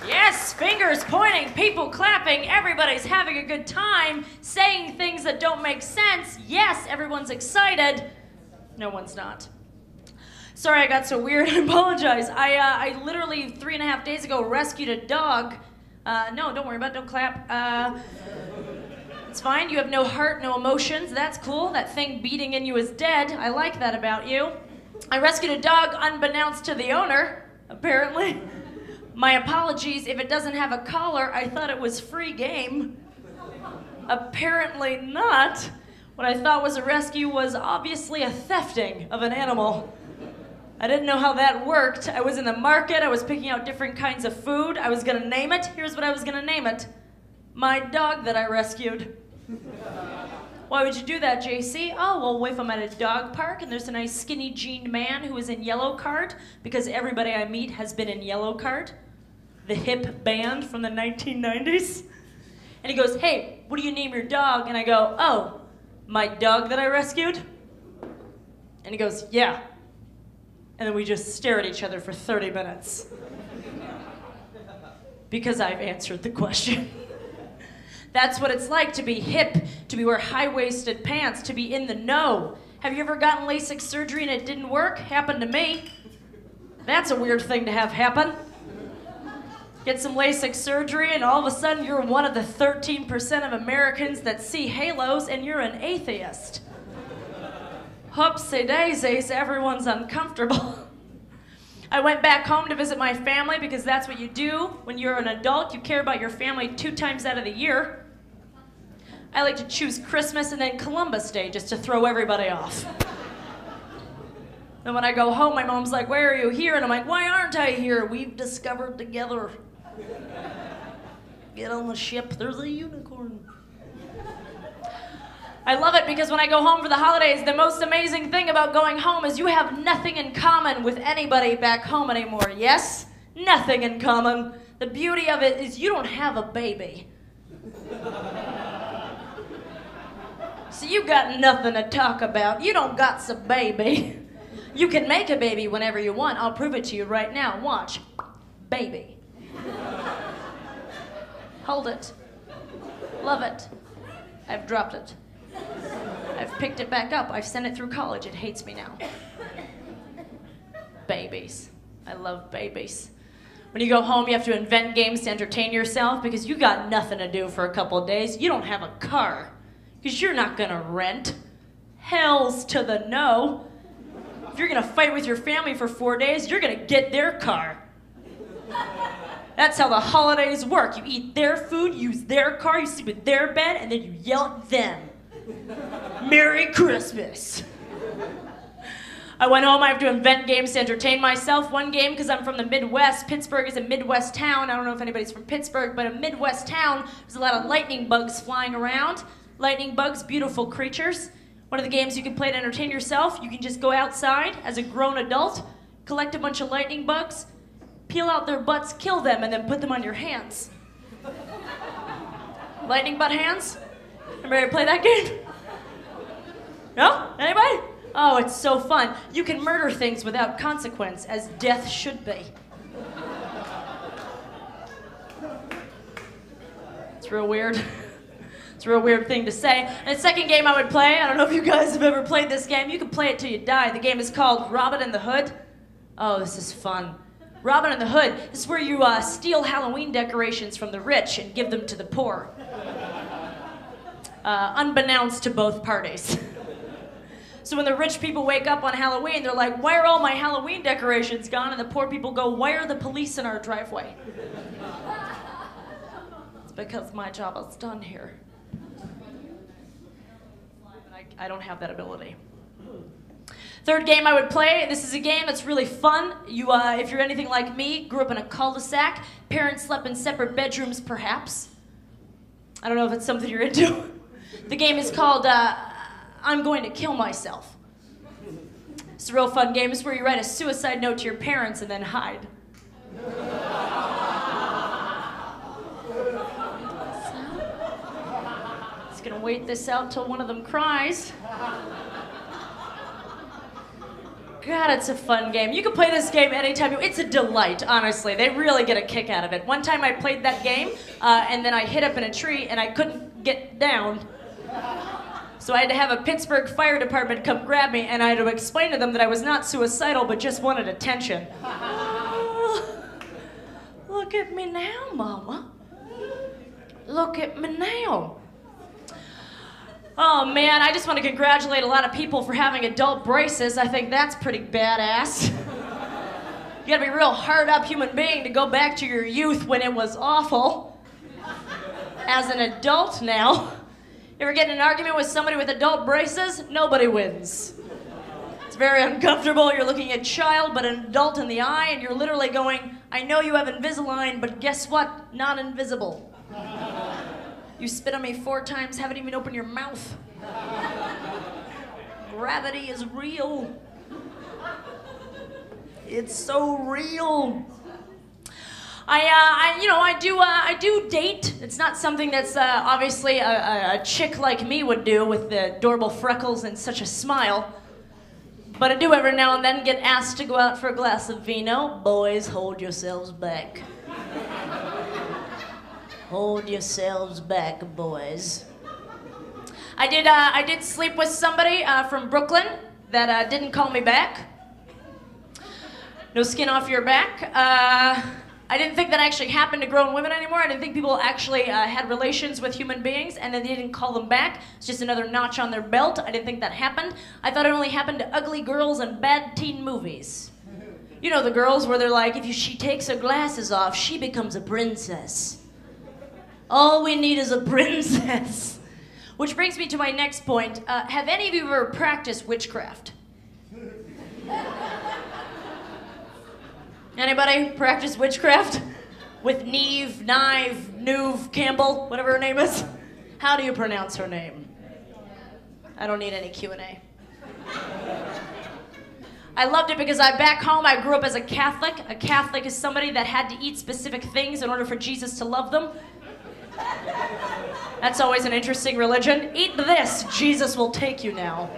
Yes, fingers pointing, people clapping, everybody's having a good time, saying things that don't make sense. Yes, everyone's excited. No one's not. Sorry I got so weird, I apologize. I literally 3.5 days ago rescued a dog. No, don't worry about it, don't clap. It's fine, you have no heart, no emotions, that's cool. That thing beating in you is dead, I like that about you. I rescued a dog unbeknownst to the owner, apparently. My apologies, if it doesn't have a collar, I thought it was free game. Apparently not. What I thought was a rescue was obviously a thefting of an animal. I didn't know how that worked. I was in the market, I was picking out different kinds of food. I was gonna name it. Here's what I was gonna name it. My dog that I rescued. Why would you do that, JC? Oh, well, if I'm at a dog park and there's a nice skinny jeaned man who is in yellow card, because everybody I meet has been in yellow card, the hip band from the 1990s. And he goes, hey, what do you name your dog? And I go, oh, my dog that I rescued? And he goes, yeah. And then we just stare at each other for 30 minutes. Because I've answered the question. That's what it's like to be hip, to wear high-waisted pants, to be in the know. Have you ever gotten LASIK surgery and it didn't work? Happened to me. That's a weird thing to have happen. Get some LASIK surgery and all of a sudden you're one of the 13% of Americans that see halos and you're an atheist. Hoopsie daisies, everyone's uncomfortable. I went back home to visit my family because that's what you do when you're an adult. You care about your family 2 times out of the year. I like to choose Christmas and then Columbus Day just to throw everybody off. Then when I go home, my mom's like, why are you here? And I'm like, why aren't I here? We've discovered together. Get on the ship, there's a unicorn. I love it because when I go home for the holidays, the most amazing thing about going home is you have nothing in common with anybody back home anymore. Yes? Nothing in common. The beauty of it is you don't have a baby. So you got nothing to talk about. You don't got some baby. You can make a baby whenever you want. I'll prove it to you right now. Watch. Baby. Hold it. Love it. I've dropped it. I've picked it back up. I've sent it through college. It hates me now. Babies. I love babies. When you go home, you have to invent games to entertain yourself because you got nothing to do for a couple of days. You don't have a car because you're not gonna rent. Hells to the no. If you're gonna fight with your family for 4 days, you're gonna get their car. That's how the holidays work. You eat their food, use their car, you sleep in their bed, and then you yell at them. Merry Christmas. I went home, I have to invent games to entertain myself. One game, because I'm from the Midwest. Pittsburgh is a Midwest town. I don't know if anybody's from Pittsburgh, but a Midwest town, there's a lot of lightning bugs flying around. Lightning bugs, beautiful creatures. One of the games you can play to entertain yourself, you can just go outside as a grown adult, collect a bunch of lightning bugs, peel out their butts, kill them, and then put them on your hands. Lightning butt hands? Everybody play that game? No? Anybody? Oh, it's so fun. You can murder things without consequence, as death should be. It's real weird. It's a real weird thing to say. And the second game I would play, I don't know if you guys have ever played this game. You can play it till you die. The game is called Robin and the Hood. Oh, this is fun. Robin and the Hood. This is where you steal Halloween decorations from the rich and give them to the poor. Unbeknownst to both parties. So when the rich people wake up on Halloween, they're like, why are all my Halloween decorations gone? And the poor people go, why are the police in our driveway? It's because my job is done here. I don't have that ability. Third game I would play, this is a game that's really fun. You, if you're anything like me, grew up in a cul-de-sac, parents slept in separate bedrooms perhaps. I don't know if it's something you're into. The game is called I'm Going to Kill Myself. It's a real fun game. It's where you write a suicide note to your parents and then hide. Just gonna wait this out till one of them cries. God, it's a fun game. You can play this game anytime. It's a delight, honestly. They really get a kick out of it. One time I played that game, and then I hit up in a tree, and I couldn't get down. So I had to have a Pittsburgh fire department come grab me, and I had to explain to them that I was not suicidal, but just wanted attention. Look at me now, Mama. Look at me now. Oh man, I just want to congratulate a lot of people for having adult braces. I think that's pretty badass. You gotta be a real hard-up human being to go back to your youth when it was awful. As an adult now, you ever get in an argument with somebody with adult braces? Nobody wins. It's very uncomfortable. You're looking at a child, but an adult in the eye, and you're literally going, I know you have Invisalign, but guess what? Not invisible. You spit on me 4 times, haven't even opened your mouth. Gravity is real. It's so real. I do date. It's not something that's obviously a chick like me would do with the adorable freckles and such a smile. But I do every now and then get asked to go out for a glass of vino. Boys, hold yourselves back. Hold yourselves back, boys. I did sleep with somebody from Brooklyn that didn't call me back. No skin off your back. I didn't think that actually happened to grown women anymore. I didn't think people actually had relations with human beings and then they didn't call them back. It's just another notch on their belt. I didn't think that happened. I thought it only happened to ugly girls and bad teen movies. You know the girls where they're like, if she takes her glasses off, she becomes a princess. All we need is a princess. Which brings me to my next point. Have any of you ever practiced witchcraft? Anybody practice witchcraft? With Neve, Campbell, whatever her name is? How do you pronounce her name? I don't need any Q&A. I loved it because back home I grew up as a Catholic. A Catholic is somebody that had to eat specific things in order for Jesus to love them. That's always an interesting religion. Eat this, Jesus will take you now.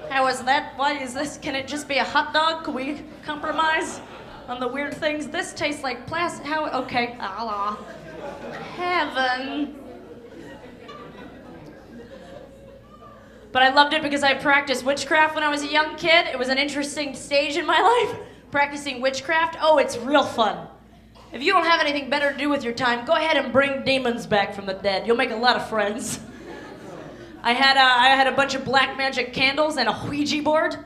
How is that? What is this? Can it just be a hot dog? Can we compromise on the weird things? This tastes like plastic. How? Okay. Allah. Heaven. But I loved it because I practiced witchcraft when I was a young kid. It was an interesting stage in my life. Practicing witchcraft. Oh, it's real fun. If you don't have anything better to do with your time, go ahead and bring demons back from the dead. You'll make a lot of friends. I had a bunch of black magic candles and a Ouija board.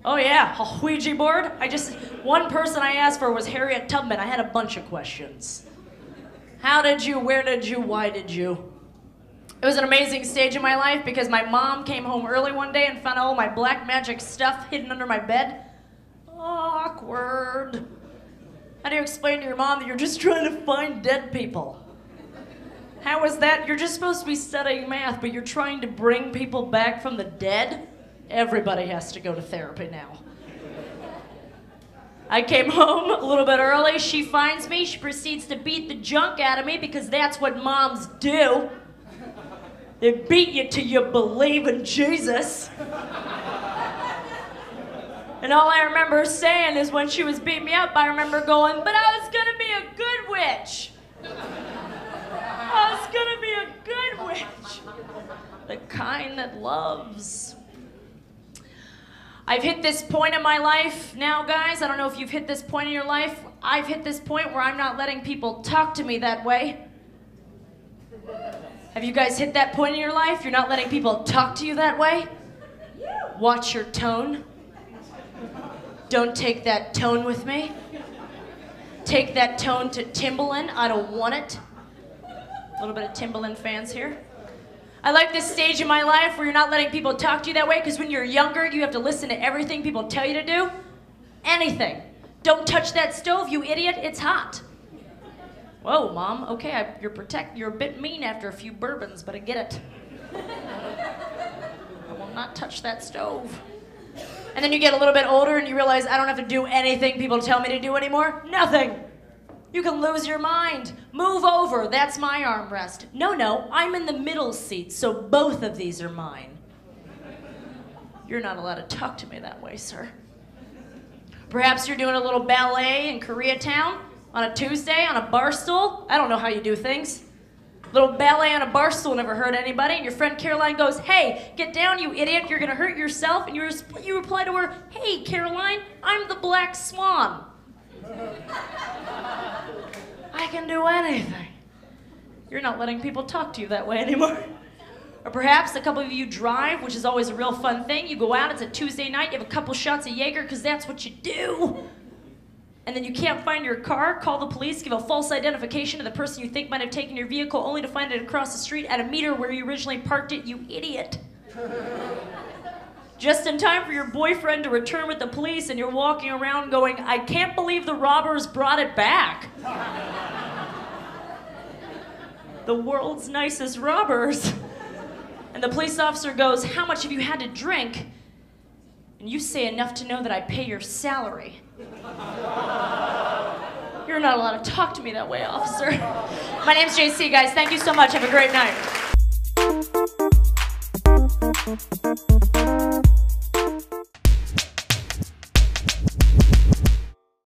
Oh yeah, a Ouija board. One person I asked for was Harriet Tubman. I had a bunch of questions. How did you, where did you, why did you? It was an amazing stage in my life because my mom came home early one day and found all my black magic stuff hidden under my bed. Awkward. How do you explain to your mom that you're just trying to find dead people? How is that? You're just supposed to be studying math, but you're trying to bring people back from the dead? Everybody has to go to therapy now. I came home a little bit early. She finds me. She proceeds to beat the junk out of me because that's what moms do. They beat you till you believe in Jesus. And all I remember saying is when she was beating me up, I remember going, but I was gonna be a good witch. I was gonna be a good witch. The kind that loves. I've hit this point in my life now, guys. I don't know if you've hit this point in your life. I've hit this point where I'm not letting people talk to me that way. Have you guys hit that point in your life? You're not letting people talk to you that way? Watch your tone. Don't take that tone with me. Take that tone to Timbaland. I don't want it. A little bit of Timbaland fans here. I like this stage in my life where you're not letting people talk to you that way because when you're younger, you have to listen to everything people tell you to do. Anything. Don't touch that stove, you idiot. It's hot. Whoa, Mom. Okay, you're a bit mean after a few bourbons, but I get it. I will not touch that stove. And then you get a little bit older and you realize I don't have to do anything people tell me to do anymore. Nothing. You can lose your mind. Move over. That's my armrest. No, I'm in the middle seat, so both of these are mine. You're not allowed to talk to me that way, sir. Perhaps you're doing a little ballet in Koreatown on a Tuesday on a bar stool. I don't know how you do things. Little ballet on a bar stool never hurt anybody, and your friend Caroline goes, "Hey, get down, you idiot, you're gonna hurt yourself," and you reply to her, "Hey, Caroline, I'm the Black Swan. I can do anything." You're not letting people talk to you that way anymore. Or perhaps a couple of you drive, which is always a real fun thing. You go out, it's a Tuesday night, you have a couple shots of Jaeger because that's what you do. And then you can't find your car, call the police, give a false identification to the person you think might have taken your vehicle, only to find it across the street at a meter where you originally parked it, you idiot. Just in time for your boyfriend to return with the police, and you're walking around going, "I can't believe the robbers brought it back." The world's nicest robbers. And the police officer goes, "How much have you had to drink?" And you say, "Enough to know that I pay your salary." You're not allowed to talk to me that way, officer. My name's JC, guys. Thank you so much. Have a great night.